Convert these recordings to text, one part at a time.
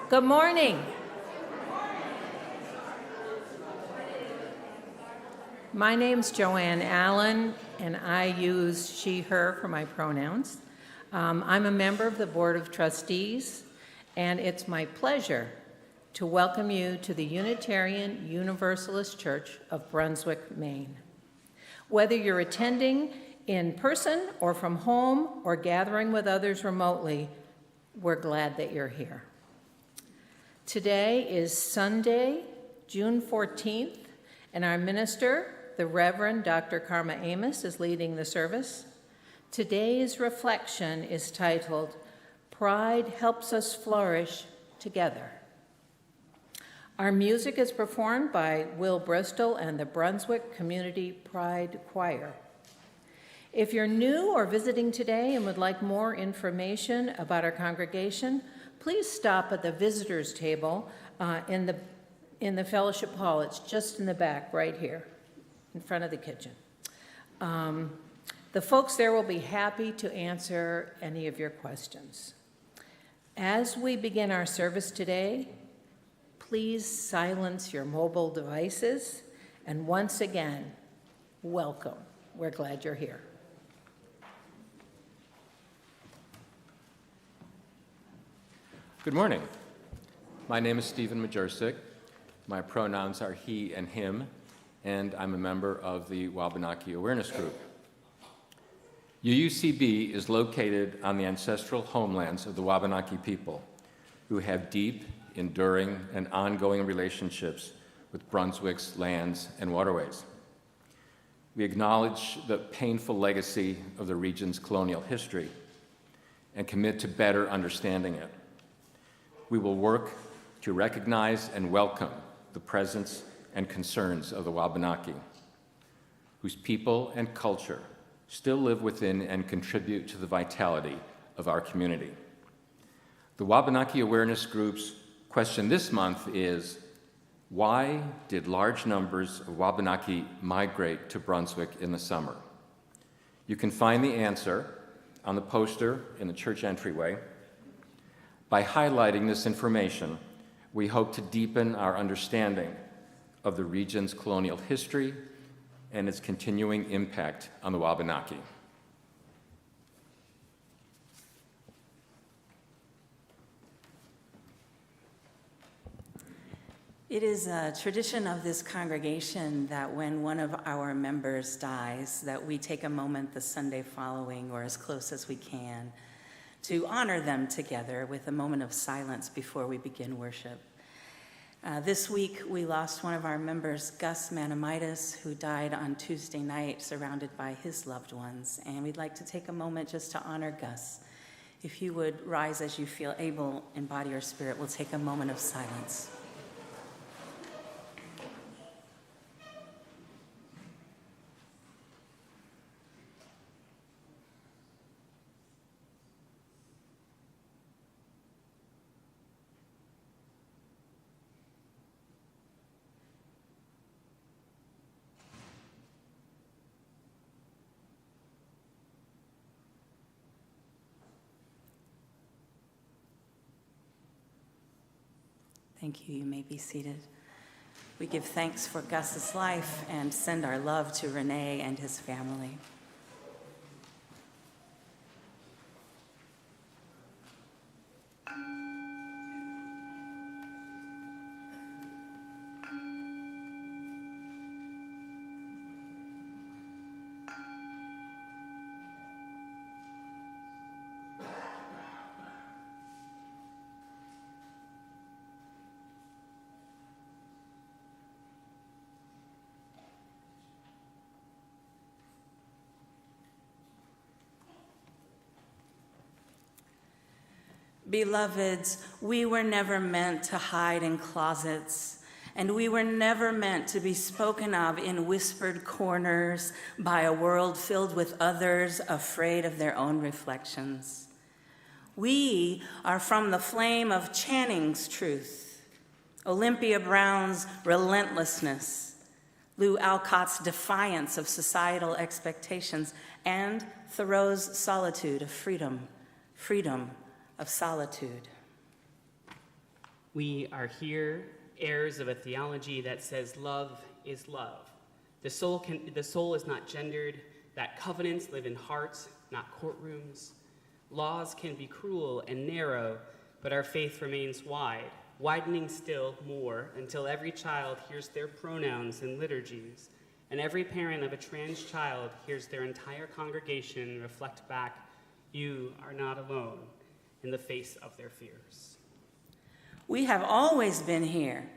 Good morning. My name's Joanne Allen, and I use she, her for my pronouns. I'm a member of the Board of Trustees, and it's my pleasure to welcome you to the Unitarian Universalist Church of Brunswick, Maine. Whether you're attending in person or from home or gathering with others remotely, we're glad that you're here. Today is Sunday, June 14th, and our minister, the Reverend Dr. Karma Amos, is leading the service. Today's reflection is titled, Pride Helps Us Flourish Together. Our music is performed by Will Bristol and the Brunswick Community Pride Choir. If you're new or visiting today and would like more information about our congregation, please stop at the visitors table in the fellowship hall. It's just in the back right here in front of the kitchen. The folks there will be happy to answer any of your questions. As we begin our service today, please silence your mobile devices, and once again, welcome. We're glad you're here. Good morning. My name is Stephen Majercik. My pronouns are he and him, and I'm a member of the Wabanaki Awareness Group. UUCB is located on the ancestral homelands of the Wabanaki people, who have deep, enduring, and ongoing relationships with Brunswick's lands and waterways. We acknowledge the painful legacy of the region's colonial history and commit to better understanding it. We will work to recognize and welcome the presence and concerns of the Wabanaki, whose people and culture still live within and contribute to the vitality of our community. The Wabanaki Awareness Group's question this month is, why did large numbers of Wabanaki migrate to Brunswick in the summer? You can find the answer on the poster in the church entryway. By highlighting this information, we hope to deepen our understanding of the region's colonial history and its continuing impact on the Wabanaki. It is a tradition of this congregation that when one of our members dies, that we take a moment the Sunday following, or as close as we can, to honor them together with a moment of silence before we begin worship. This week, we lost one of our members, Gus Manamitis, who died on Tuesday night, surrounded by his loved ones. And we'd like to take a moment just to honor Gus. If you would rise as you feel able in body or spirit, we'll take a moment of silence. Thank you. You may be seated. We give thanks for Gus's life and send our love to Renee and his family. Beloveds, we were never meant to hide in closets, and we were never meant to be spoken of in whispered corners by a world filled with others afraid of their own reflections. We are from the flame of Channing's truth, Olympia Brown's relentlessness, Lou Alcott's defiance of societal expectations, and Thoreau's solitude of freedom of solitude. We are here, heirs of a theology that says love is love. The soul is not gendered, that covenants live in hearts, not courtrooms. Laws can be cruel and narrow, but our faith remains wide, widening still more until every child hears their pronouns in liturgies, and every parent of a trans child hears their entire congregation reflect back, "You are not alone," in the face of their fears. We have always been here,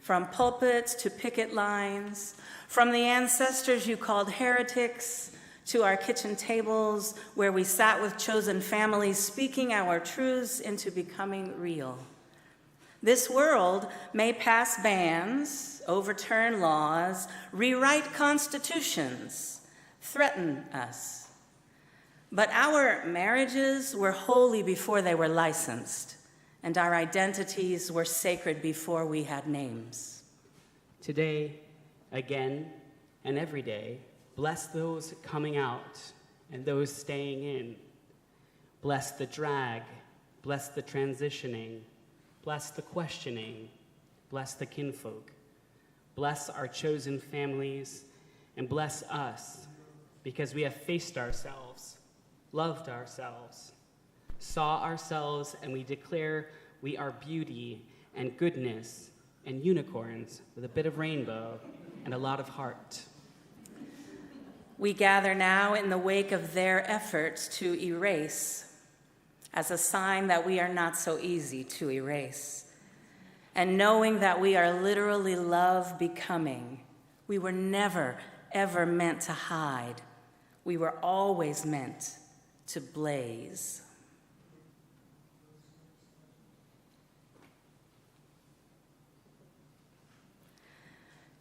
from pulpits to picket lines, from the ancestors you called heretics to our kitchen tables where we sat with chosen families speaking our truths into becoming real. This world may pass bans, overturn laws, rewrite constitutions, threaten us. But our marriages were holy before they were licensed, and our identities were sacred before we had names. Today, again, and every day, bless those coming out and those staying in. Bless the drag, bless the transitioning, bless the questioning, bless the kinfolk. Bless our chosen families, and bless us, because we have faced ourselves, loved ourselves, saw ourselves, and we declare we are beauty and goodness and unicorns with a bit of rainbow and a lot of heart. We gather now in the wake of their efforts to erase, as a sign that we are not so easy to erase. And knowing that we are literally love becoming, we were never, ever meant to hide. We were always meant to blaze.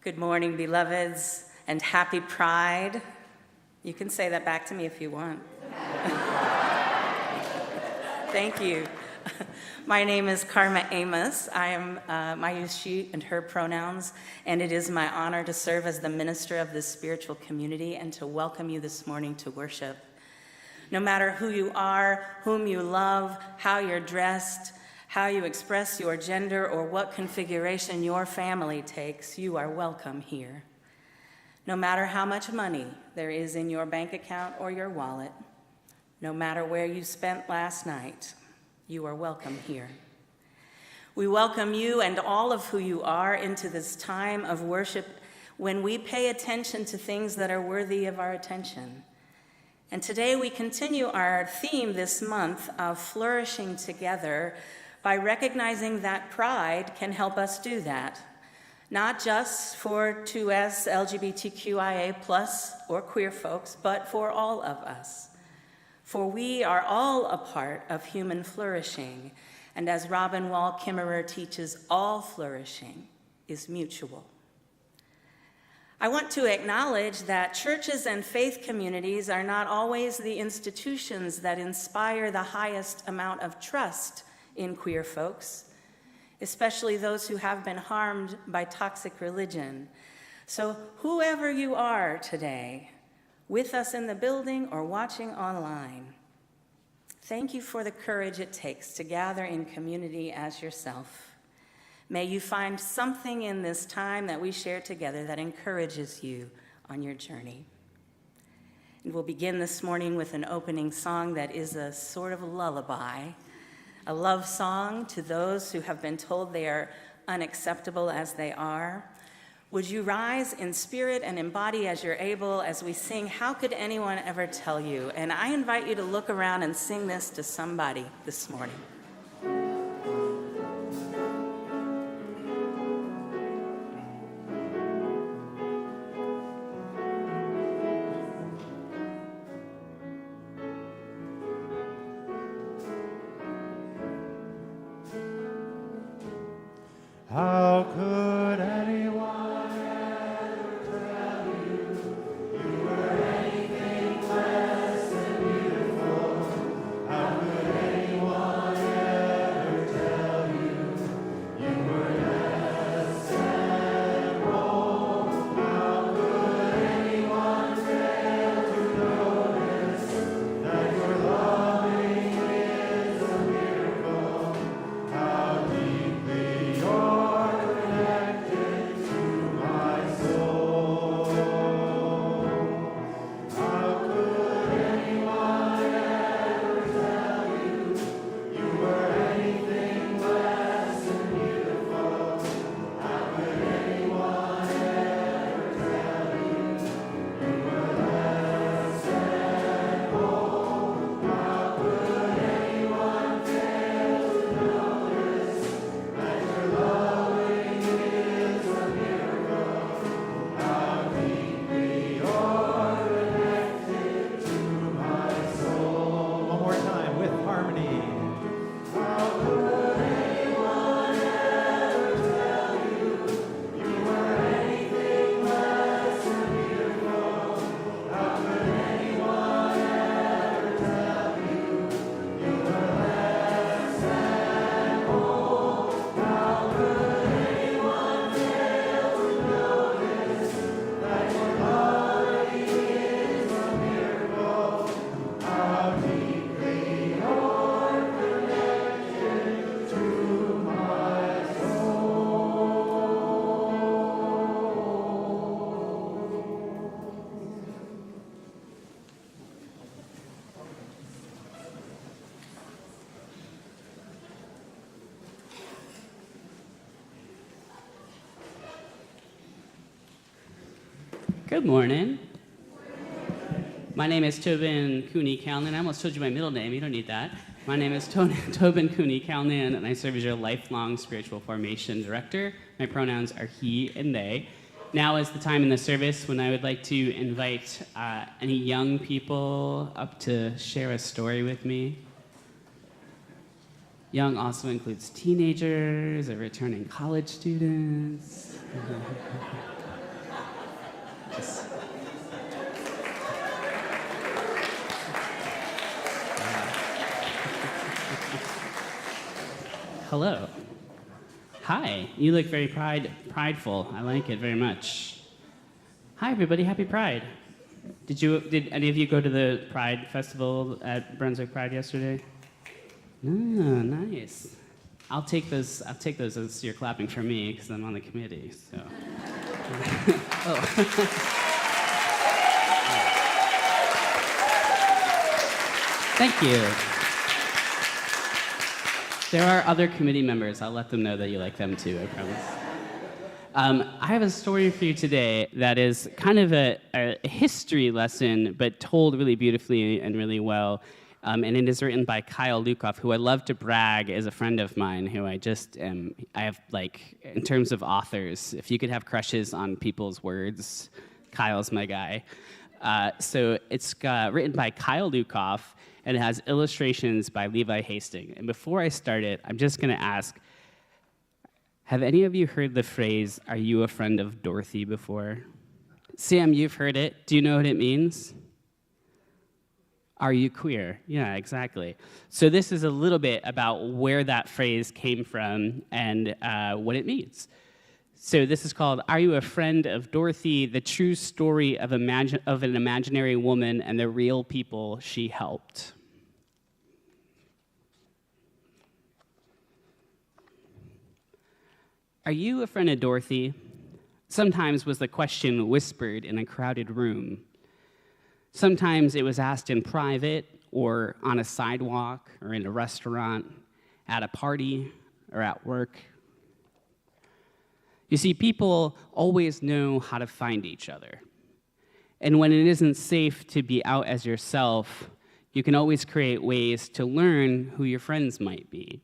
Good morning, beloveds, and happy Pride. You can say that back to me if you want. Thank you. My name is Karma Amos. I use she and her pronouns, and it is my honor to serve as the minister of this spiritual community and to welcome you this morning to worship. No matter who you are, whom you love, how you're dressed, how you express your gender, or what configuration your family takes, you are welcome here. No matter how much money there is in your bank account or your wallet, no matter where you spent last night, you are welcome here. We welcome you and all of who you are into this time of worship when we pay attention to things that are worthy of our attention. And today we continue our theme this month of flourishing together by recognizing that pride can help us do that. Not just for 2S, LGBTQIA+, or queer folks, but for all of us. For we are all a part of human flourishing, and as Robin Wall Kimmerer teaches, all flourishing is mutual. I want to acknowledge that churches and faith communities are not always the institutions that inspire the highest amount of trust in queer folks, especially those who have been harmed by toxic religion. So whoever you are today, with us in the building or watching online, thank you for the courage it takes to gather in community as yourself. May you find something in this time that we share together that encourages you on your journey. And we'll begin this morning with an opening song that is a sort of lullaby, a love song to those who have been told they are unacceptable as they are. Would you rise in spirit and embody as you're able as we sing, "How Could Anyone Ever Tell You?" And I invite you to look around and sing this to somebody this morning. How could anyone ever tell you you were anything less than beautiful? How could anyone ever tell you you were less than wrong? How could anyone fail to notice that your loving is a miracle? How deeply Good morning. My name is Tobin Cooney Calnan. I almost told you my middle name. You don't need that. My name is Tobin Cooney Calnan, and I serve as your lifelong spiritual formation director. My pronouns are he and they. Now is the time in the service when I would like to invite any young people up to share a story with me. Young also includes teenagers or returning college students. Hello. Hi. You look very prideful. I like it very much. Hi, everybody. Happy Pride. Did any of you go to the Pride Festival at Brunswick Pride yesterday? Oh, nice. I'll take those as you're clapping for me because I'm on the committee. So. Oh. Thank you. There are other committee members. I'll let them know that you like them too, I promise. I have a story for you today that is kind of a history lesson, but told really beautifully and really well. And it is written by Kyle Lukoff, who I love to brag is a friend of mine, who I have, like, in terms of authors, if you could have crushes on people's words, Kyle's my guy. So it's written by Kyle Lukoff, and it has illustrations by Levi Hastings. And before I start it, I'm just going to ask, have any of you heard the phrase, "Are you a friend of Dorothy?" before? Sam, you've heard it. Do you know what it means? Are you queer? Yeah, exactly. So this is a little bit about where that phrase came from and what it means. So this is called "Are You a Friend of Dorothy? The True Story of an Imaginary Woman and the Real People She Helped." Are you a friend of Dorothy? Sometimes was the question whispered in a crowded room. Sometimes it was asked in private or on a sidewalk or in a restaurant, at a party or at work. You see, people always know how to find each other. And when it isn't safe to be out as yourself, you can always create ways to learn who your friends might be.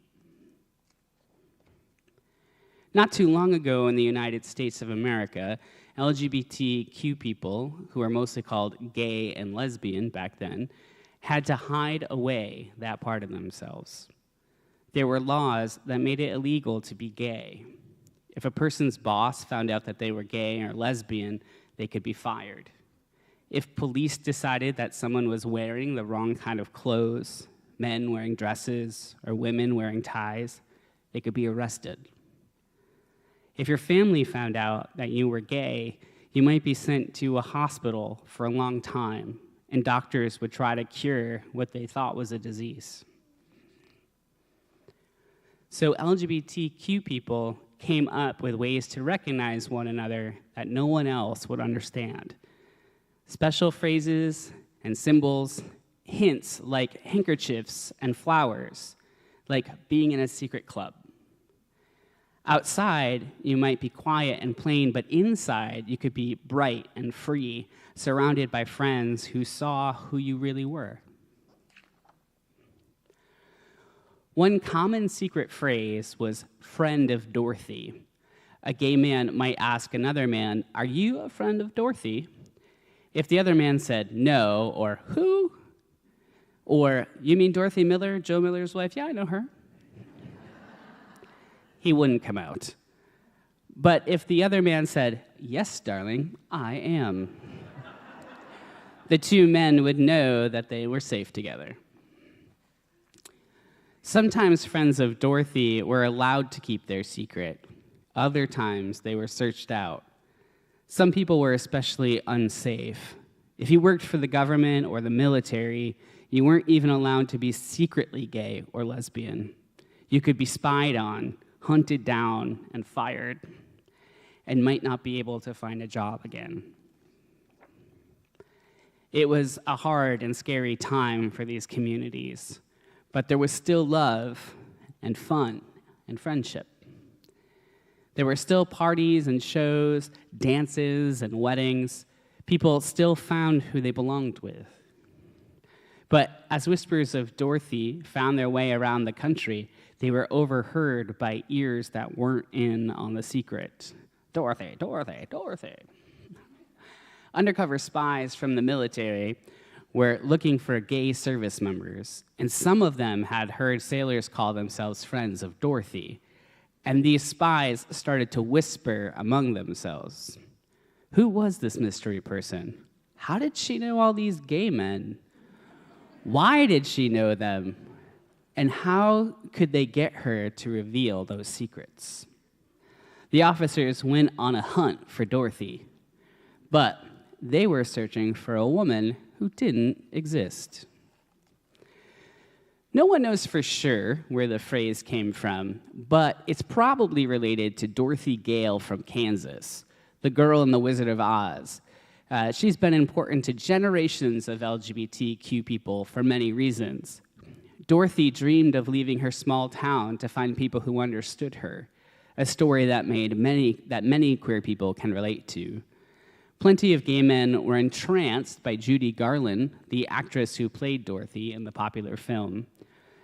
Not too long ago in the United States of America, LGBTQ people, who are mostly called gay and lesbian back then, had to hide away that part of themselves. There were laws that made it illegal to be gay. If a person's boss found out that they were gay or lesbian, they could be fired. If police decided that someone was wearing the wrong kind of clothes, men wearing dresses or women wearing ties, they could be arrested. If your family found out that you were gay, you might be sent to a hospital for a long time, and doctors would try to cure what they thought was a disease. So LGBTQ people came up with ways to recognize one another that no one else would understand. Special phrases and symbols, hints like handkerchiefs and flowers, like being in a secret club. Outside, you might be quiet and plain, but inside, you could be bright and free, surrounded by friends who saw who you really were. One common secret phrase was "friend of Dorothy." A gay man might ask another man, "Are you a friend of Dorothy?" If the other man said no, or "Who?" or "You mean Dorothy Miller, Joe Miller's wife? Yeah, I know her," he wouldn't come out. But if the other man said, "Yes, darling, I am," the two men would know that they were safe together. Sometimes friends of Dorothy were allowed to keep their secret. Other times, they were searched out. Some people were especially unsafe. If you worked for the government or the military, you weren't even allowed to be secretly gay or lesbian. You could be spied on, hunted down, and fired, and might not be able to find a job again. It was a hard and scary time for these communities, but there was still love and fun and friendship. There were still parties and shows, dances and weddings. People still found who they belonged with. But as whispers of Dorothy found their way around the country, they were overheard by ears that weren't in on the secret. Dorothy, Dorothy, Dorothy. Undercover spies from the military were looking for gay service members, and some of them had heard sailors call themselves friends of Dorothy. And these spies started to whisper among themselves. Who was this mystery person? How did she know all these gay men? Why did she know them? And how could they get her to reveal those secrets? The officers went on a hunt for Dorothy, but they were searching for a woman who didn't exist. No one knows for sure where the phrase came from, but it's probably related to Dorothy Gale from Kansas, the girl in The Wizard of Oz. She's been important to generations of LGBTQ people for many reasons. Dorothy dreamed of leaving her small town to find people who understood her, a story that many queer people can relate to. Plenty of gay men were entranced by Judy Garland, the actress who played Dorothy in the popular film.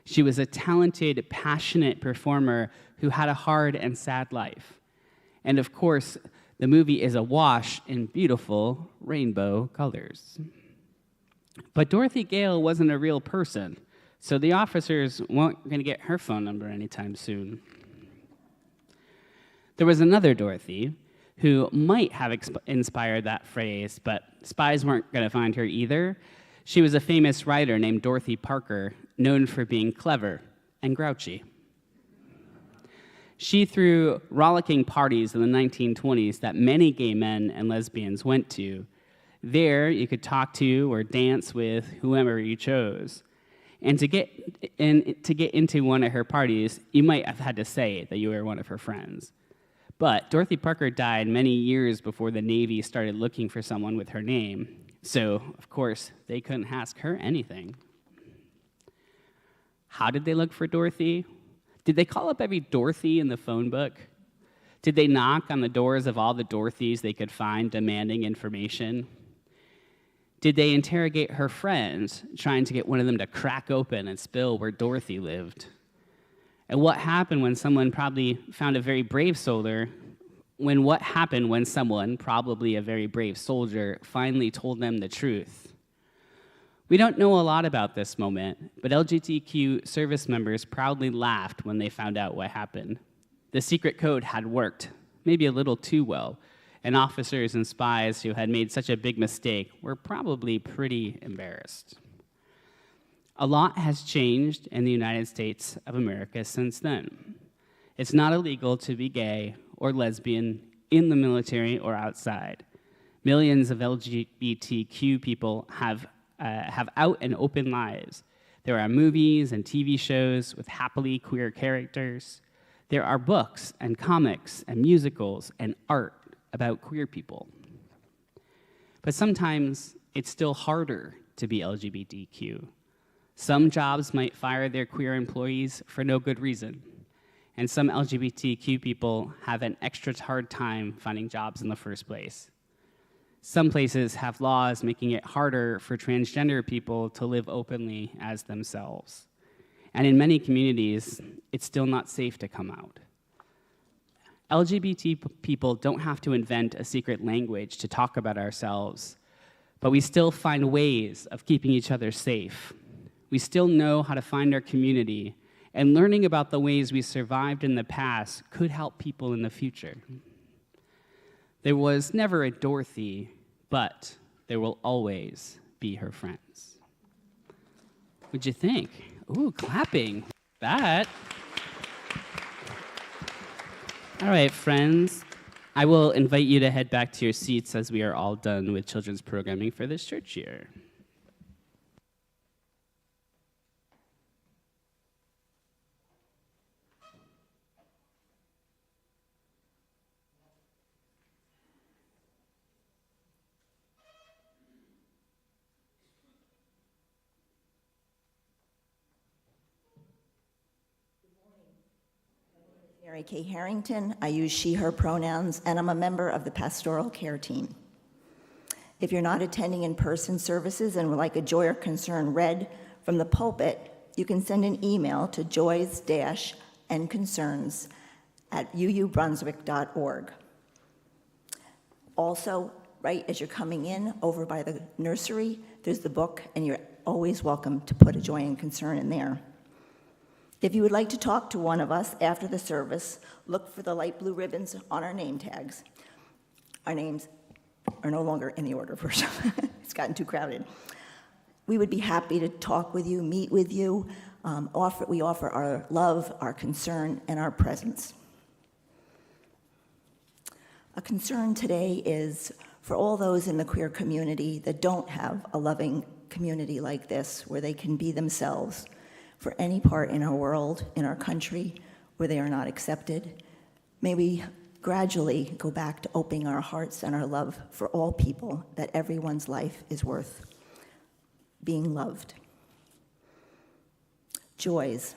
She was a talented, passionate performer who had a hard and sad life. And of course, the movie is awash in beautiful rainbow colors. But Dorothy Gale wasn't a real person, so the officers weren't going to get her phone number anytime soon. There was another Dorothy who might have inspired that phrase, but spies weren't going to find her either. She was a famous writer named Dorothy Parker, known for being clever and grouchy. She threw rollicking parties in the 1920s that many gay men and lesbians went to. There, you could talk to or dance with whoever you chose. And to get into one of her parties, you might have had to say that you were one of her friends. But Dorothy Parker died many years before the Navy started looking for someone with her name. So, of course, they couldn't ask her anything. How did they look for Dorothy? Did they call up every Dorothy in the phone book? Did they knock on the doors of all the Dorothys they could find demanding information? Did they interrogate her friends, trying to get one of them to crack open and spill where Dorothy lived? And what happened when someone probably found a very brave soldier, what happened when someone, probably a very brave soldier, finally told them the truth? We don't know a lot about this moment, but LGBTQ service members proudly laughed when they found out what happened. The secret code had worked, maybe a little too well, and officers and spies who had made such a big mistake were probably pretty embarrassed. A lot has changed in the United States of America since then. It's not illegal to be gay or lesbian in the military or outside. Millions of LGBTQ people have out and open lives. There are movies and TV shows with happily queer characters. There are books and comics and musicals and art about queer people. But sometimes it's still harder to be LGBTQ. Some jobs might fire their queer employees for no good reason, and some LGBTQ people have an extra hard time finding jobs in the first place. Some places have laws making it harder for transgender people to live openly as themselves. And in many communities, it's still not safe to come out. LGBT people don't have to invent a secret language to talk about ourselves, but we still find ways of keeping each other safe. We still know how to find our community, and learning about the ways we survived in the past could help people in the future. There was never a Dorothy, but there will always be her friends. What'd you think? Ooh, clapping. That. All right, friends. I will invite you to head back to your seats as we are all done with children's programming for this church year. Mary Kay Harrington. I use she, her pronouns, and I'm a member of the pastoral care team. If you're not attending in-person services and would like a joy or concern read from the pulpit, you can send an email to joys-and-concerns@uubrunswick.org. Also, right as you're coming in, over by the nursery, there's the book, and you're always welcome to put a joy and concern in there. If you would like to talk to one of us after the service, look for the light blue ribbons on our name tags. Our names are no longer in the order version. It's gotten too crowded. We would be happy to talk with you, meet with you. We offer our love, our concern, and our presence. A concern today is for all those in the queer community that don't have a loving community like this, where they can be themselves, for any part in our world, in our country, where they are not accepted. May we gradually go back to opening our hearts and our love for all people, that everyone's life is worth being loved. Joys.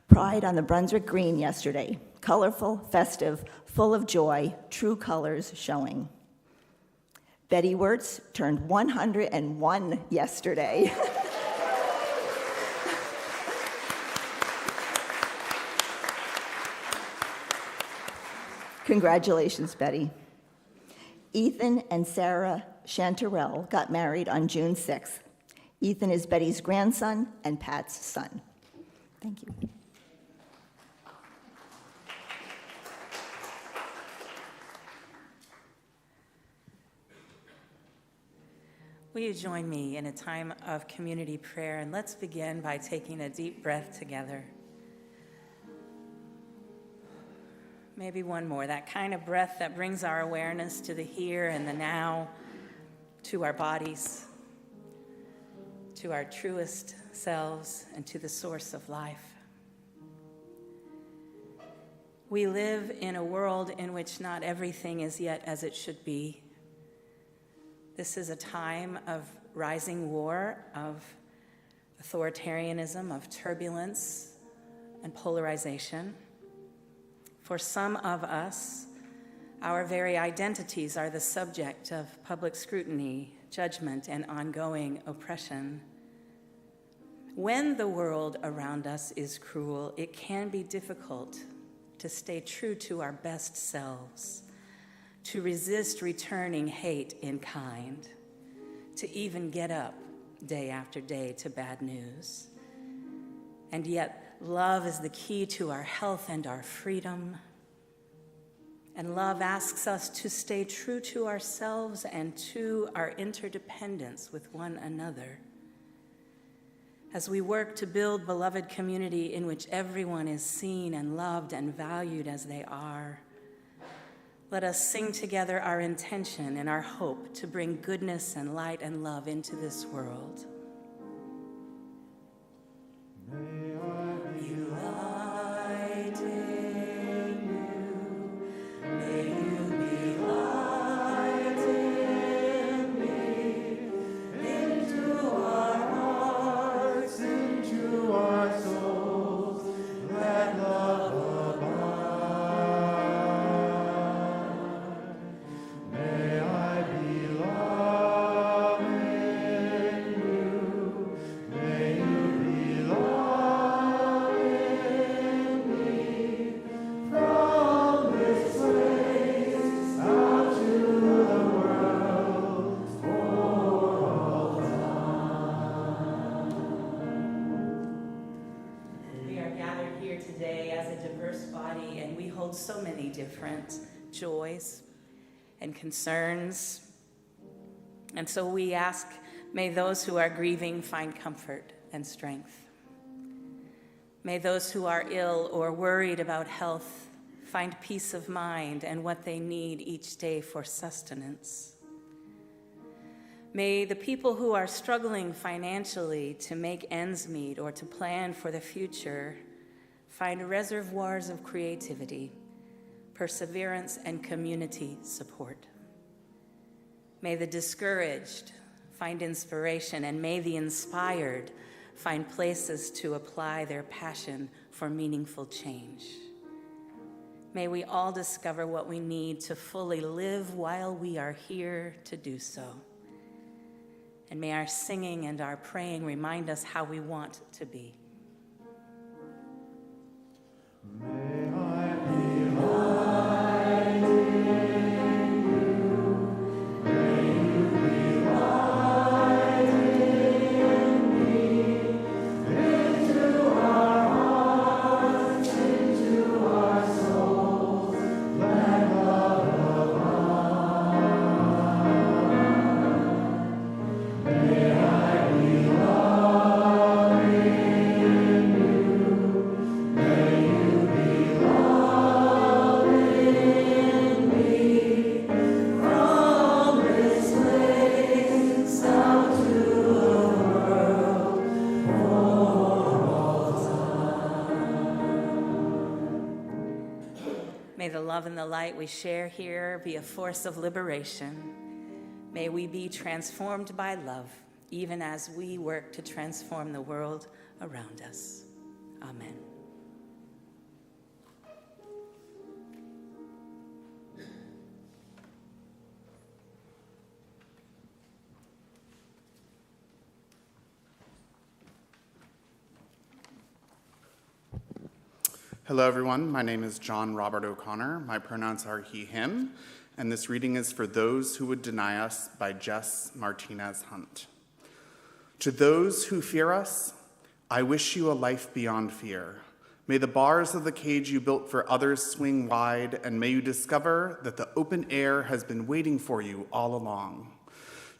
Pride on the Brunswick Green yesterday. Colorful, festive, full of joy, true colors showing. Betty Wirtz turned 101 yesterday. Congratulations, Betty. Ethan and Sarah Chanterelle got married on June 6th. Ethan is Betty's grandson and Pat's son. Thank you. Will you join me in a time of community prayer? And let's begin by taking a deep breath together. Maybe one more, that kind of breath that brings our awareness to the here and the now, to our bodies, to our truest selves, and to the source of life. We live in a world in which not everything is yet as it should be. This is a time of rising war, of authoritarianism, of turbulence and polarization. For some of us, our very identities are the subject of public scrutiny, judgment, and ongoing oppression. When the world around us is cruel, it can be difficult to stay true to our best selves, to resist returning hate in kind, to even get up day after day to bad news. And yet, love is the key to our health and our freedom. And love asks us to stay true to ourselves and to our interdependence with one another. As we work to build beloved community in which everyone is seen and loved and valued as they are, let us sing together our intention and our hope to bring goodness and light and love into this world. May I be Light in you, may you be light in me, into our hearts, into our souls, let love abide. May I be loved in you, may you be loved in me, from this place out to the world for all We are gathered here today as a diverse body, and we hold so many different joys and concerns. And so we ask, may those who are grieving find comfort and strength. May those who are ill or worried about health find peace of mind and what they need each day for sustenance. May the people who are struggling financially to make ends meet or to plan for the future find reservoirs of creativity, perseverance, and community support. May the discouraged find inspiration, and may the inspired find places to apply their passion for meaningful change. May we all discover what we need to fully live while we are here to do so. And may our singing and our praying remind us how we want to be. May I be light in you. May you be light in me. Into our hearts, into our souls, let love abound. May I be loving you. May you be loving me. From this place out to the world for all time. May the love and the light we share here be a force of liberation. May we be transformed by love, even as we work to transform the world around us. Amen. Hello, everyone. My name is John Robert O'Connor. My pronouns are he, him, and this reading is for Those Who Would Deny Us by Jess Martinez Hunt. To those who fear us, I wish you a life beyond fear. May the bars of the cage you built for others swing wide, and may you discover that the open air has been waiting for you all along.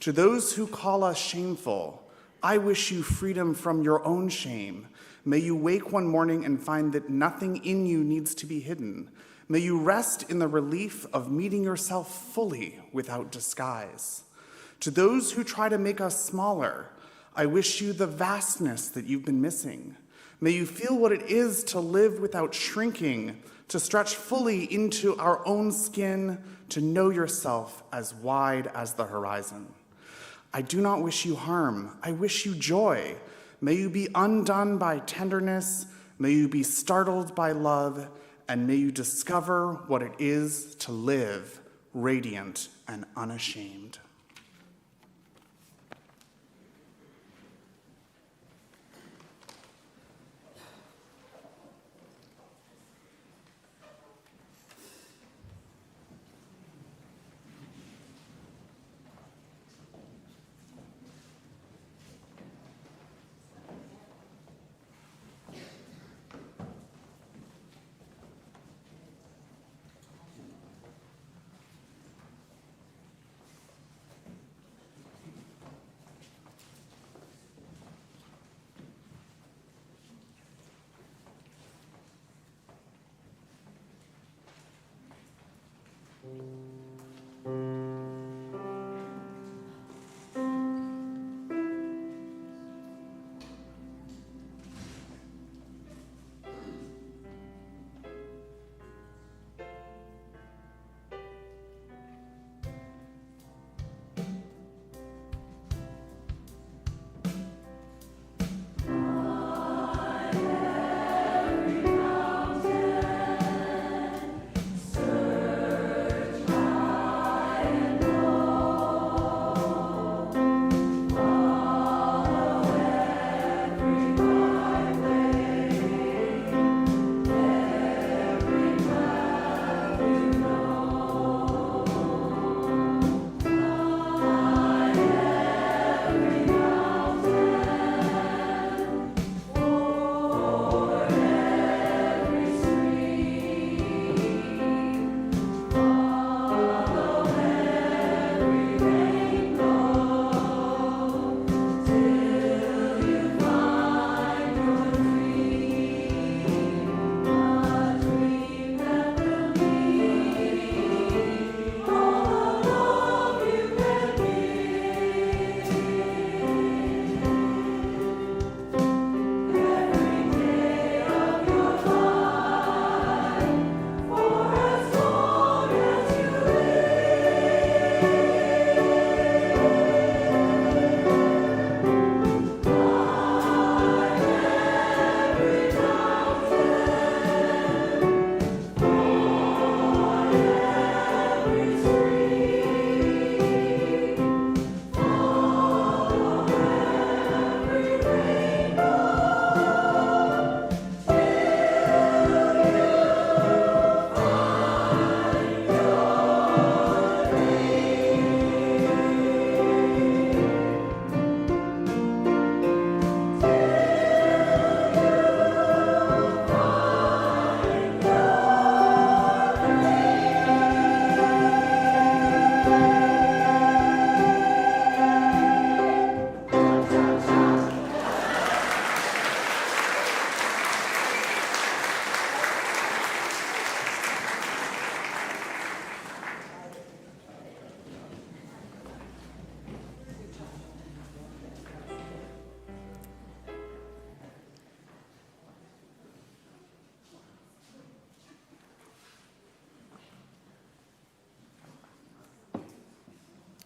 To those who call us shameful, I wish you freedom from your own shame. May you wake one morning and find that nothing in you needs to be hidden. May you rest in the relief of meeting yourself fully without disguise. To those who try to make us smaller, I wish you the vastness that you've been missing. May you feel what it is to live without shrinking, to stretch fully into our own skin, to know yourself as wide as the horizon. I do not wish you harm. I wish you joy. May you be undone by tenderness. May you be startled by love. And may you discover what it is to live radiant and unashamed.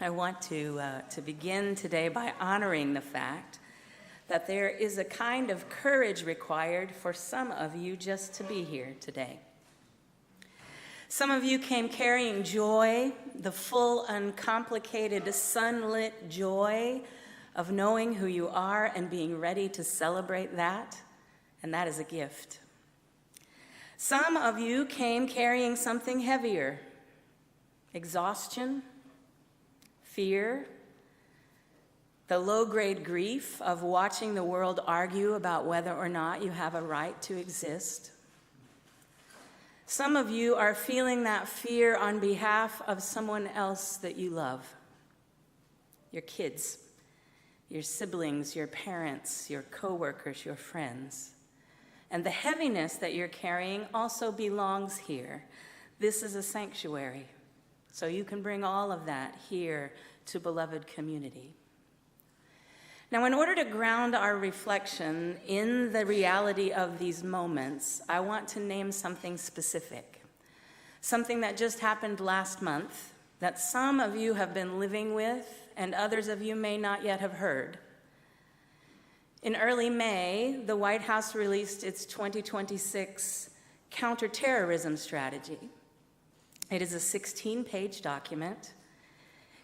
I want to begin today by honoring the fact that there is a kind of courage required for some of you just to be here today. Some of you came carrying joy, the full, uncomplicated, sunlit joy of knowing who you are and being ready to celebrate that, and that is a gift. Some of you came carrying something heavier: exhaustion, fear, the low-grade grief of watching the world argue about whether or not you have a right to exist. Some of you are feeling that fear on behalf of someone else that you love: your kids, your siblings, your parents, your coworkers, your friends. And the heaviness that you're carrying also belongs here. This is a sanctuary, so you can bring all of that here to beloved community. Now, in order to ground our reflection in the reality of these moments, I want to name something specific, something that just happened last month that some of you have been living with and others of you may not yet have heard. In early May, the White House released its 2026 counterterrorism strategy. It is a 16-page document.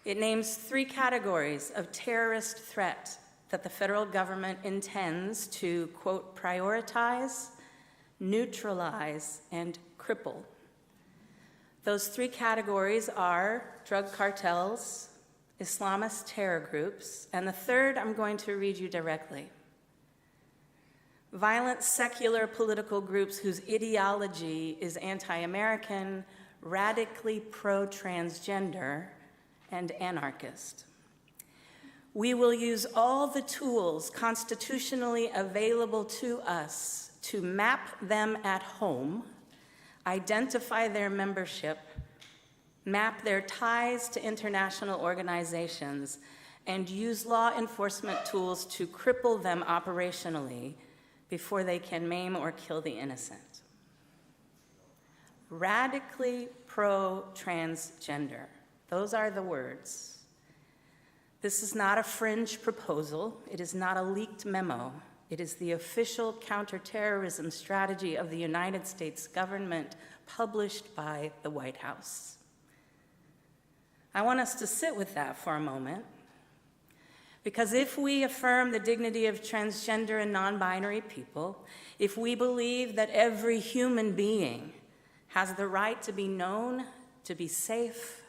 It names 3 categories of terrorist threat that the federal government intends to, quote, prioritize, neutralize, and cripple. Those 3 categories are drug cartels, Islamist terror groups, and the third I'm going to read you directly: violent secular political groups whose ideology is anti-American, radically pro-transgender, and anarchist. We will use all the tools constitutionally available to us to map them at home, identify their membership, map their ties to international organizations, and use law enforcement tools to cripple them operationally before they can maim or kill the innocent. Radically pro-transgender. Those are the words. This is not a fringe proposal. It is not a leaked memo. It is the official counterterrorism strategy of the United States government, published by the White House. I want us to sit with that for a moment, because if we affirm the dignity of transgender and non-binary people, if we believe that every human being has the right to be known, to be safe,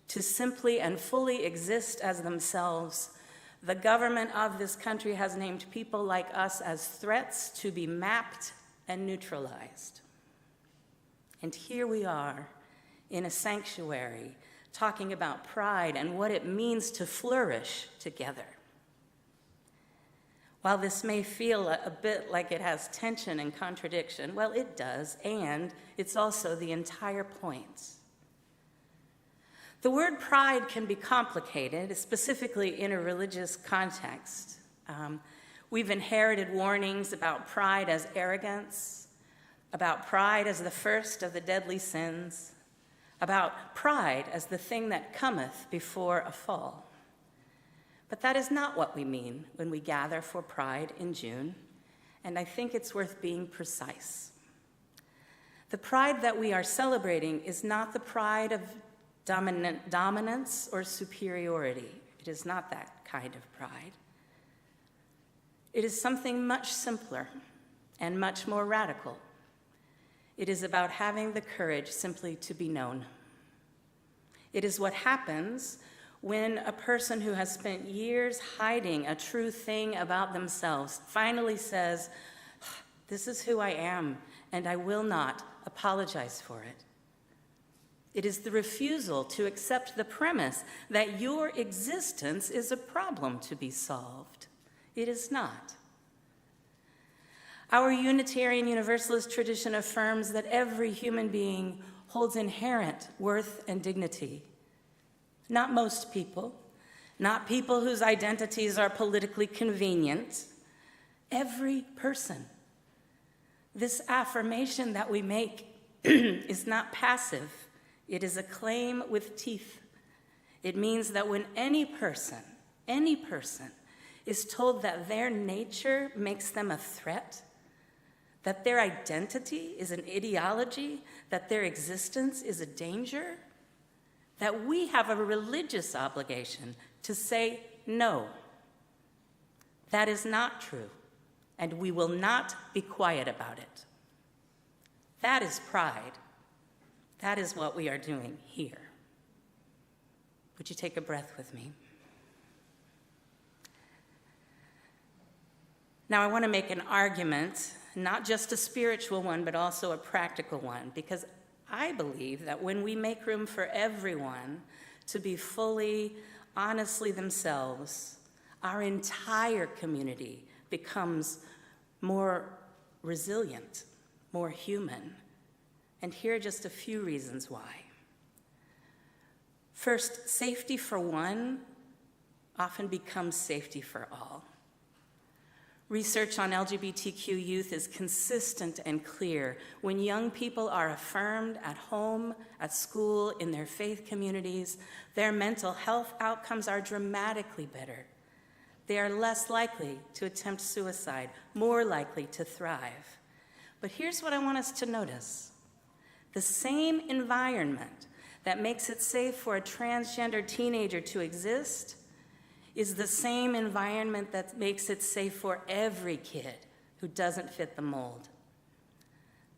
to simply and fully exist as themselves, the government of this country has named people like us as threats to be mapped and neutralized. And here we are in a sanctuary talking about pride and what it means to flourish together. While this may feel a bit like it has tension and contradiction, well, it does, and it's also the entire point. The word pride can be complicated, specifically in a religious context. We've inherited warnings about pride as arrogance, about pride as the first of the deadly sins, about pride as the thing that cometh before a fall. But that is not what we mean when we gather for Pride in June, and I think it's worth being precise. The pride that we are celebrating is not the pride of dominance or superiority. It is not that kind of pride. It is something much simpler and much more radical. It is about having the courage simply to be known. It is what happens when a person who has spent years hiding a true thing about themselves finally says, "This is who I am, and I will not apologize for it." It is the refusal to accept the premise that your existence is a problem to be solved. It is not. Our Unitarian Universalist tradition affirms that every human being holds inherent worth and dignity. Not most people, not people whose identities are politically convenient. Every person. This affirmation that we make is not passive. It is a claim with teeth. It means that when any person is told that their nature makes them a threat, that their identity is an ideology, that their existence is a danger, that we have a religious obligation to say no. That is not true, and we will not be quiet about it. That is pride. That is what we are doing here. Would you take a breath with me? Now, I want to make an argument, not just a spiritual one, but also a practical one, because I believe that when we make room for everyone to be fully, honestly themselves, our entire community becomes more resilient, more human. And here are just a few reasons why. First, safety for one often becomes safety for all. Research on LGBTQ youth is consistent and clear. When young people are affirmed at home, at school, in their faith communities, their mental health outcomes are dramatically better. They are less likely to attempt suicide, more likely to thrive. But here's what I want us to notice. The same environment that makes it safe for a transgender teenager to exist is the same environment that makes it safe for every kid who doesn't fit the mold.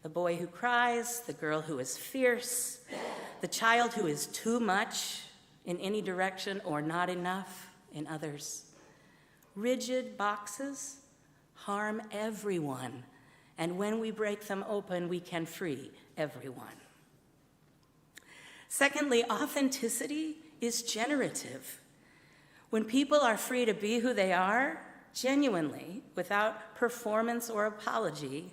The boy who cries, the girl who is fierce, the child who is too much in any direction or not enough in others. Rigid boxes harm everyone, and when we break them open, we can free everyone. Secondly, authenticity is generative. When people are free to be who they are, genuinely, without performance or apology,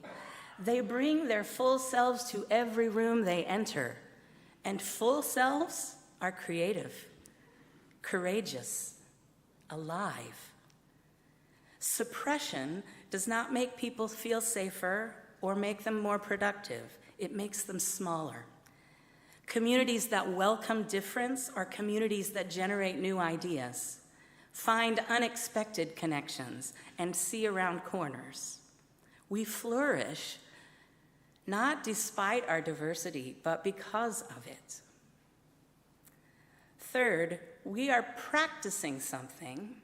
they bring their full selves to every room they enter. And full selves are creative, courageous, alive. Suppression does not make people feel safer or make them more productive. It makes them smaller. Communities that welcome difference are communities that generate new ideas, find unexpected connections, and see around corners. We flourish not despite our diversity, but because of it. Third, we are practicing something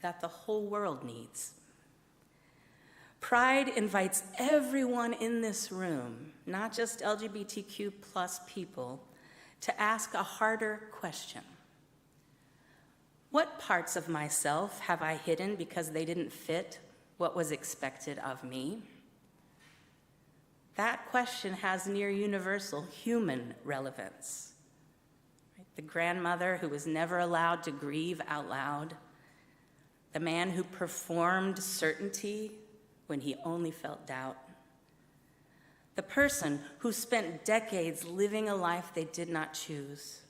that the whole world needs. Pride invites everyone in this room, not just LGBTQ plus people, to ask a harder question. What parts of myself have I hidden because they didn't fit what was expected of me? That question has near universal human relevance. The grandmother who was never allowed to grieve out loud, the man who performed certainty when he only felt doubt, the person who spent decades living a life they did not choose.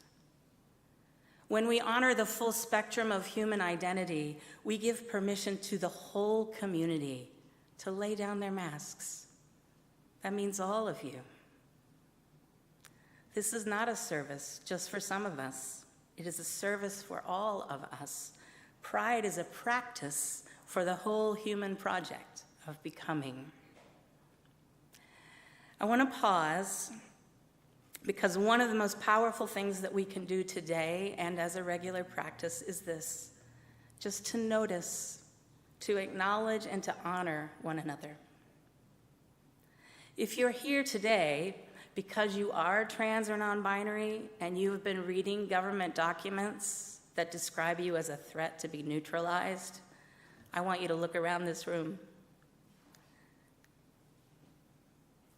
When we honor the full spectrum of human identity, we give permission to the whole community to lay down their masks. That means all of you. This is not a service just for some of us. It is a service for all of us. Pride is a practice for the whole human project of becoming. I want to pause because one of the most powerful things that we can do today and as a regular practice is this, just to notice, to acknowledge, and to honor one another. If you're here today because you are trans or non-binary and you have been reading government documents that describe you as a threat to be neutralized, I want you to look around this room.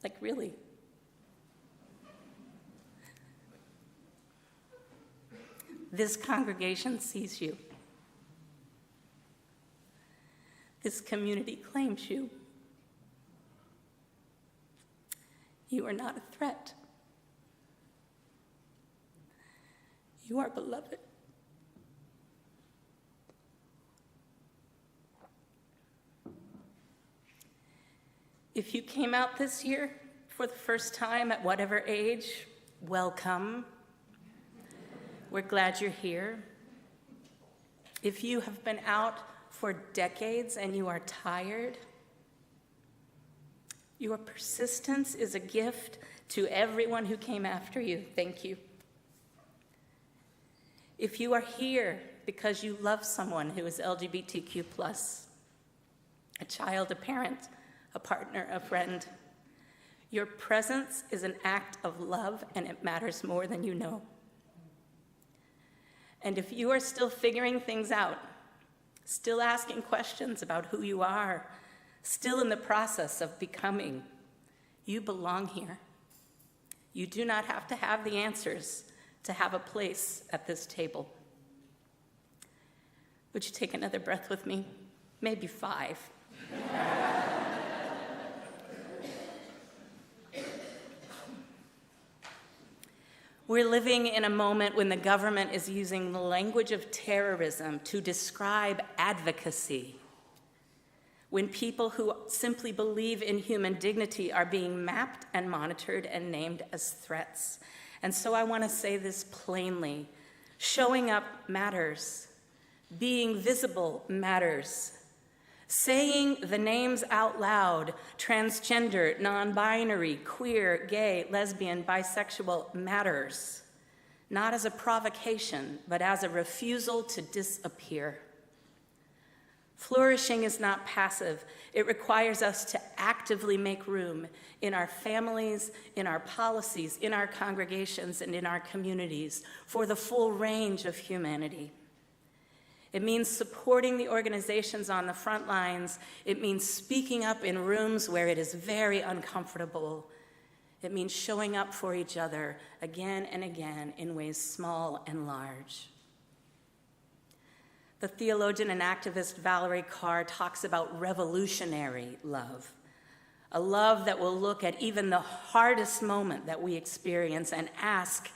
Like, really? This congregation sees you. This community claims you. You are not a threat. You are beloved. If you came out this year for the first time at whatever age, welcome. We're glad you're here. If you have been out for decades and you are tired, your persistence is a gift to everyone who came after you. Thank you. If you are here because you love someone who is LGBTQ+, a child, a parent, a partner, a friend, your presence is an act of love, and it matters more than you know. And if you are still figuring things out, still asking questions about who you are, still in the process of becoming, you belong here. You do not have to have the answers to have a place at this table. Would you take another breath with me? Maybe 5. We're living in a moment when the government is using the language of terrorism to describe advocacy, when people who simply believe in human dignity are being mapped and monitored and named as threats. And so I want to say this plainly. Showing up matters. Being visible matters. Saying the names out loud, transgender, non-binary, queer, gay, lesbian, bisexual, matters. Not as a provocation, but as a refusal to disappear. Flourishing is not passive. It requires us to actively make room in our families, in our policies, in our congregations, and in our communities for the full range of humanity. It means supporting the organizations on the front lines. It means speaking up in rooms where it is very uncomfortable. It means showing up for each other again and again in ways small and large. The theologian and activist Valerie Carr talks about revolutionary love, a love that will look at even the hardest moment that we experience and ask,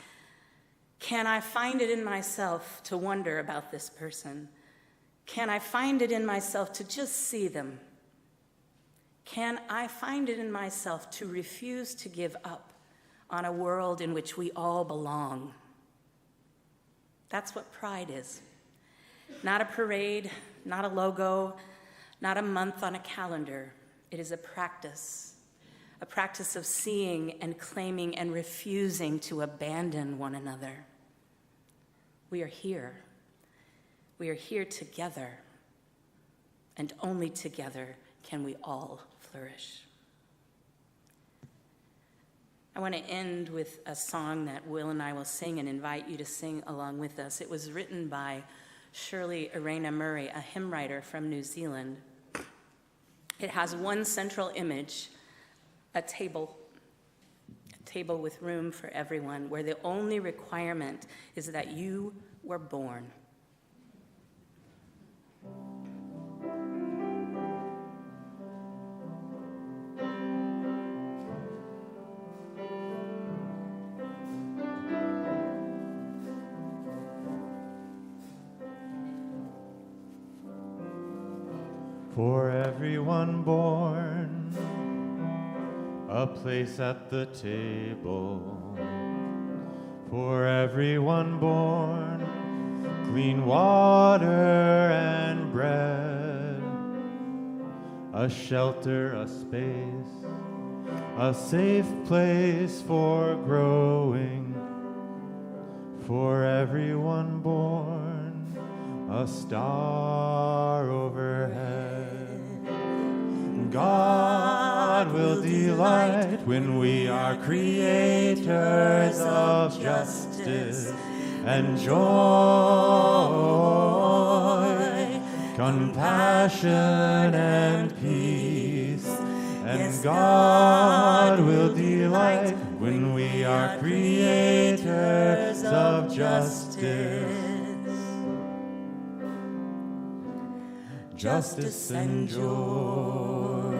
can I find it in myself to wonder about this person? Can I find it in myself to just see them? Can I find it in myself to refuse to give up on a world in which we all belong? That's what pride is. Not a parade, not a logo, not a month on a calendar. It is a practice of seeing and claiming and refusing to abandon one another. We are here. We are here together, and only together can we all flourish. I want to end with a song that Will and I will sing and invite you to sing along with us. It was written by Shirley Arena Murray, a hymn writer from New Zealand. It has one central image, a table with room for everyone, where the only requirement is that you were born. For everyone born, a place at the table. For everyone born, clean water and bread. A shelter, a space, a safe place for growing. For everyone born, a star overhead. God will delight when we are creators of justice and joy, compassion and peace. And God will delight when we are creators of justice. Justice and joy.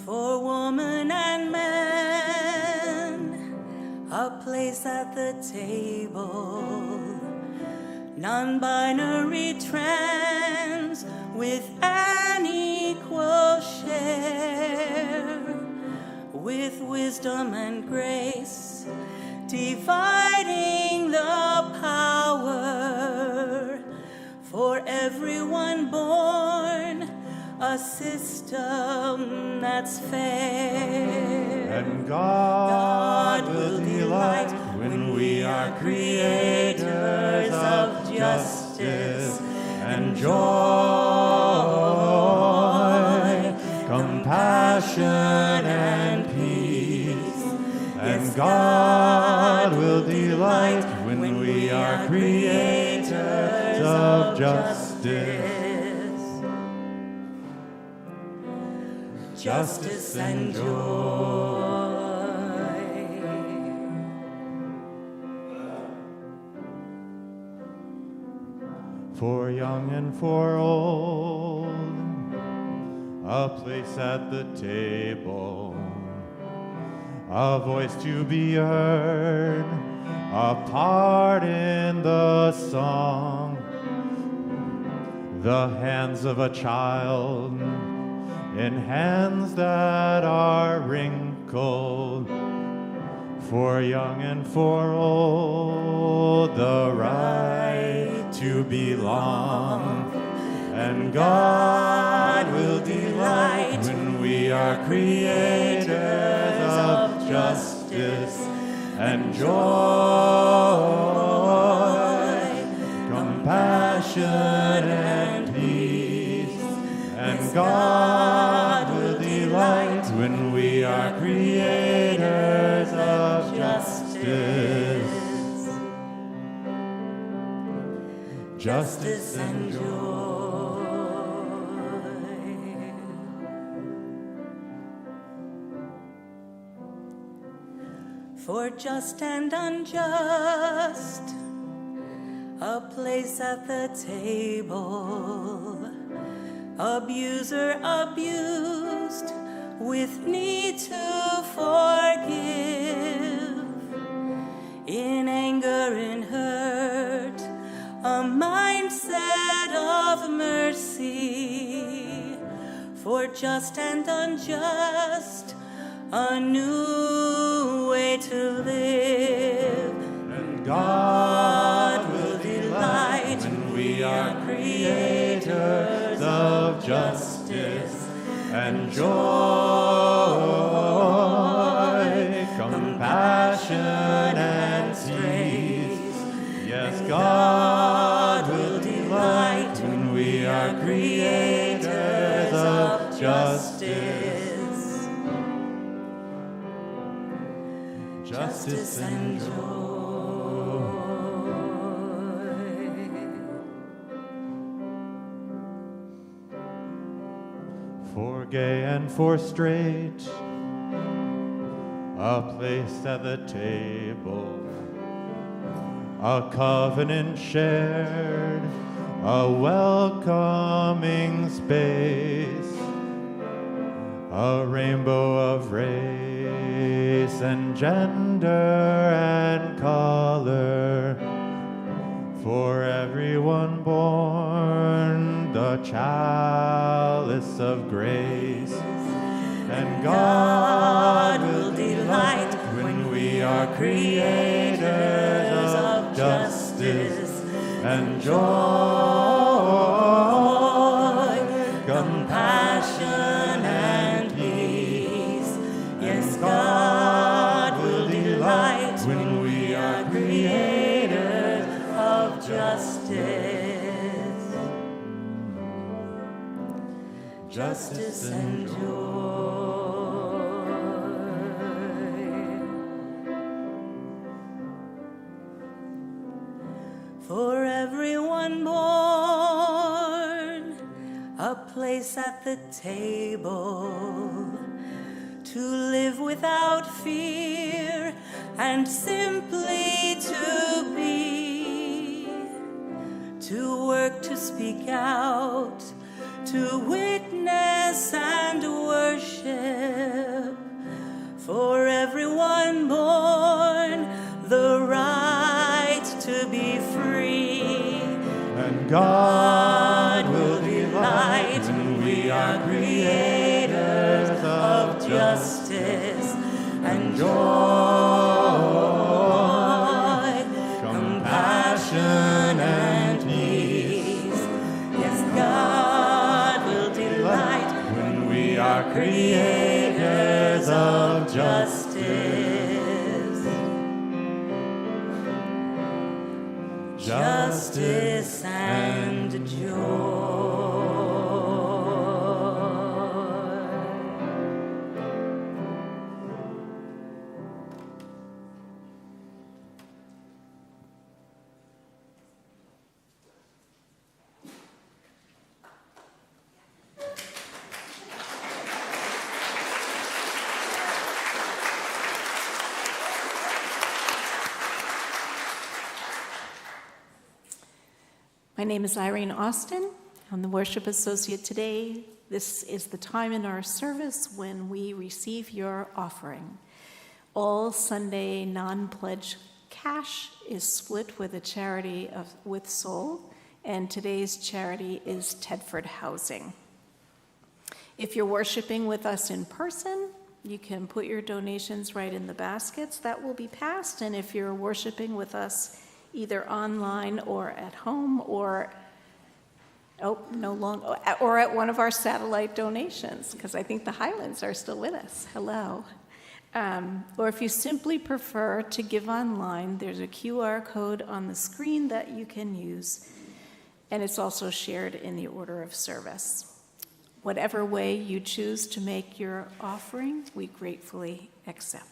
For woman and man, a place at the table. Non-binary trans with an equal share. with wisdom and grace, dividing the power for everyone born, a system that's fair. And God will delight when we are creators of justice and joy, compassion and peace. And God will delight when we are creators of justice and joy. For young and for old, a place at the table, a voice to be heard, a part in the song, the hands of a child in hands that are wrinkled. For young and for old, the right to belong. And God will delight when we are creators of justice and joy, compassion and peace. And God will delight when we are creators of justice and joy. For just and unjust, a place at the table, abuser abused with need to forgive, in anger and hurt, a mindset of mercy. For just and unjust, a new way to live. And God will delight when we are creators of justice and joy, compassion and peace. Yes, God will delight when we are creators of justice and joy. For gay and for straight, a place at the table, a covenant shared, a welcoming space, a rainbow of race and gender and color, for everyone born, the chalice of grace. And God will delight when we are creators of justice and joy, compassion and peace. Yes, God will delight when we are creators of justice and joy. For everyone born, a place at the table, to live without fear and simply to be, to work, to speak out, to witness and worship. For everyone born, the right to be free. And God will delight when we are creators of justice and joy, compassion and peace. Yes, God will delight when we are creators of justice. Justice and joy. My name is Irene Austin. I'm the worship associate today. This is the time in our service when we receive your offering. All Sunday non-pledge cash is split with a charity with Soul, and today's charity is Tedford Housing. If you're worshiping with us in person, you can put your donations right in the baskets that will be passed, and if you're worshiping with us either online or at home or or at one of our satellite donations, because I think the Highlands are still with us. Hello. Or if you simply prefer to give online, there's a QR code on the screen that you can use, and it's also shared in the order of service. Whatever way you choose to make your offering, we gratefully accept.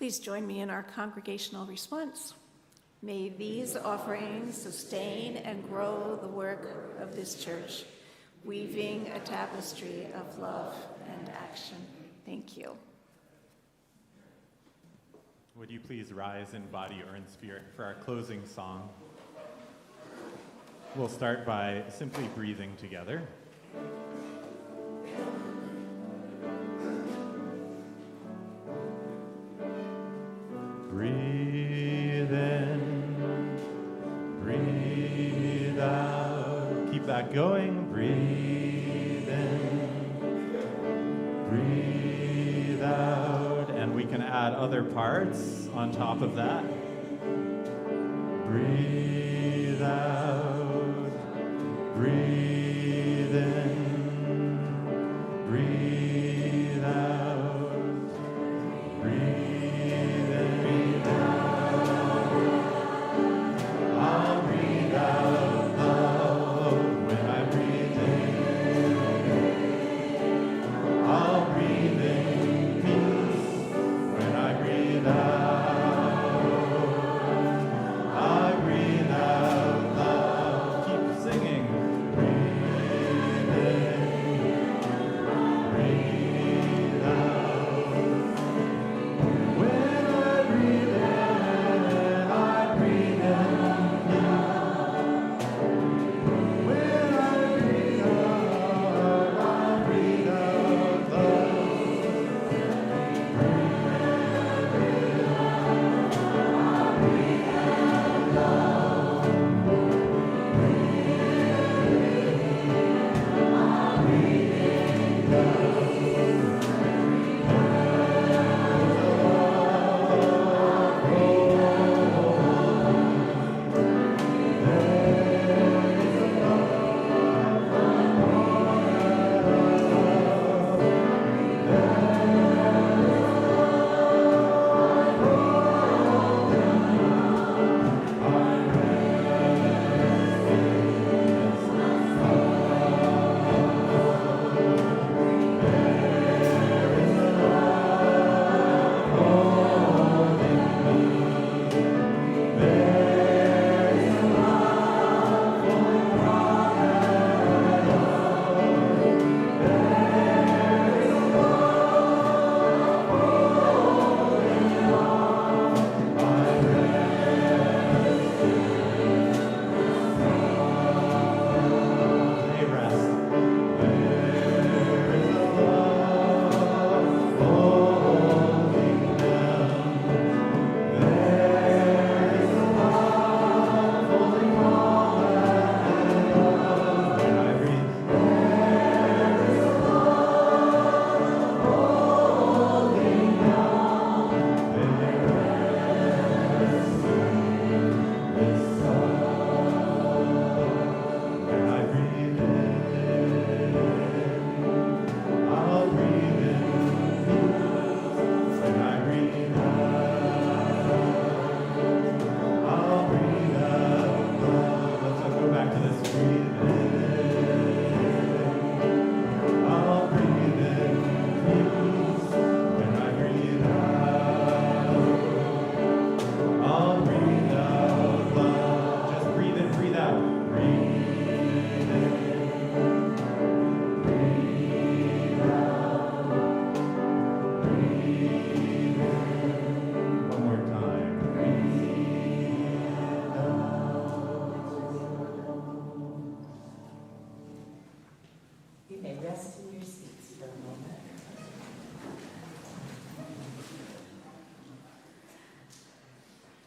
Please join me in our congregational response. May these offerings sustain and grow the work of this church, weaving a tapestry of love and action. Thank you. Would you please rise in body or in spirit for our closing song? We'll start by simply breathing together. Breathe in, breathe out. Keep that going. Breathe in, breathe out. And we can add other parts on top of that. Breathe out, breathe in, breathe out, breathe in, breathe out. I'll breathe out love when I breathe in. I'll breathe in peace when I breathe out.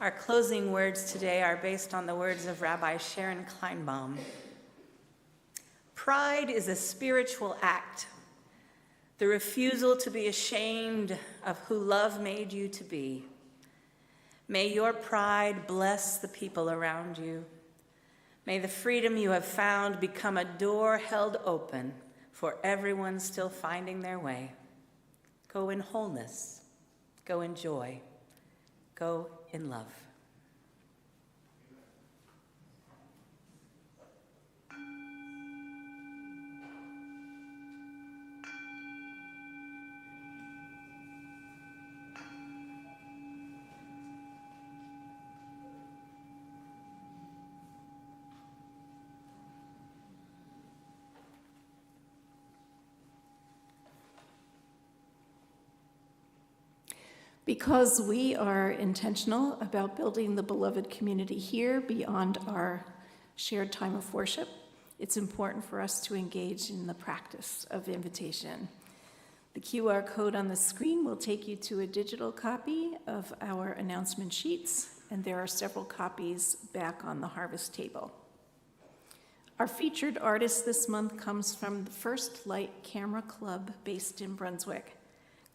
Our closing words today are based on the words of Rabbi Sharon Kleinbaum. Pride is a spiritual act, the refusal to be ashamed of who love made you to be. May your pride bless the people around you. May the freedom you have found become a door held open for everyone still finding their way. Go in wholeness. Go in joy. Go in love. Because we are intentional about building the beloved community here beyond our shared time of worship, it's important for us to engage in the practice of invitation. The QR code on the screen will take you to a digital copy of our announcement sheets, and there are several copies back on the harvest table. Our featured artist this month comes from the First Light Camera Club based in Brunswick.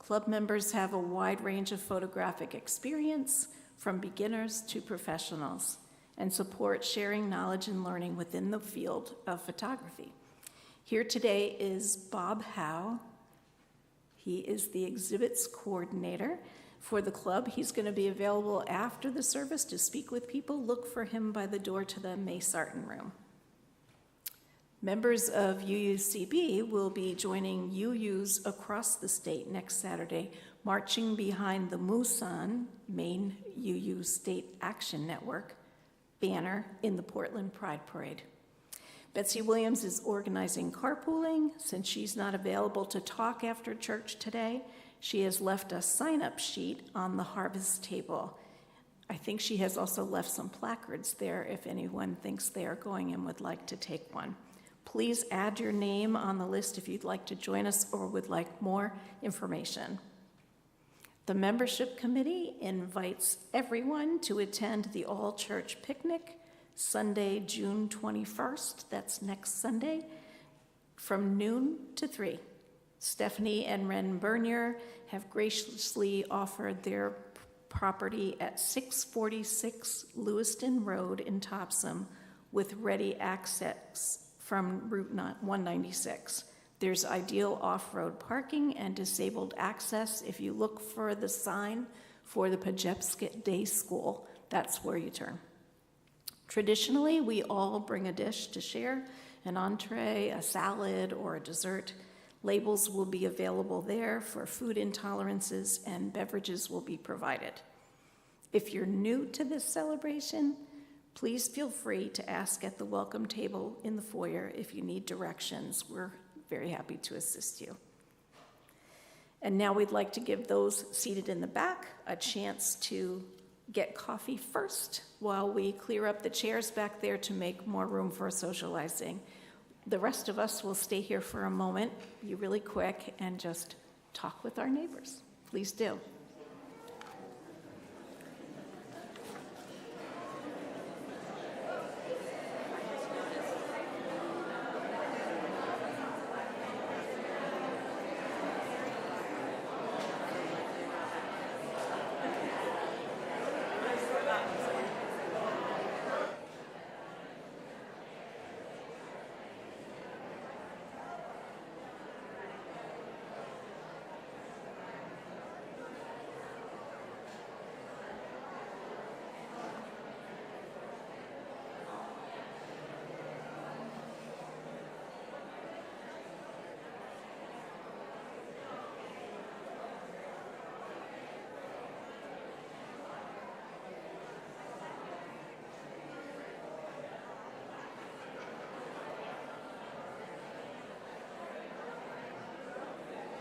Club members have a wide range of photographic experience, from beginners to professionals, and support sharing knowledge and learning within the field of photography. Here today is Bob Howe. He is the exhibits coordinator for the club. He's going to be available after the service to speak with people. Look for him by the door to the May Sarton room. Members of UUCB will be joining UUs across the state next Saturday, marching behind the Musan, Maine UU State Action Network, banner in the Portland Pride Parade. Betsy Williams is organizing carpooling. Since she's not available to talk after church today, she has left a sign-up sheet on the harvest table. I think she has also left some placards there if anyone thinks they are going and would like to take one. Please add your name on the list if you'd like to join us or would like more information. The membership committee invites everyone to attend the all-church picnic Sunday, June 21st, that's next Sunday, from noon to 3. Stephanie and Ren Bernier have graciously offered their property at 646 Lewiston Road in Topsom with ready access from Route 196. There's ideal off-road parking and disabled access. If you look for the sign for the Pajepskit Day School, that's where you turn. Traditionally, we all bring a dish to share, an entree, a salad, or a dessert. Labels will be available there for food intolerances, and beverages will be provided. If you're new to this celebration, please feel free to ask at the welcome table in the foyer if you need directions. We're very happy to assist you. And now we'd like to give those seated in the back a chance to get coffee first while we clear up the chairs back there to make more room for socializing. The rest of us will stay here for a moment, be really quick, and just talk with our neighbors. Please do.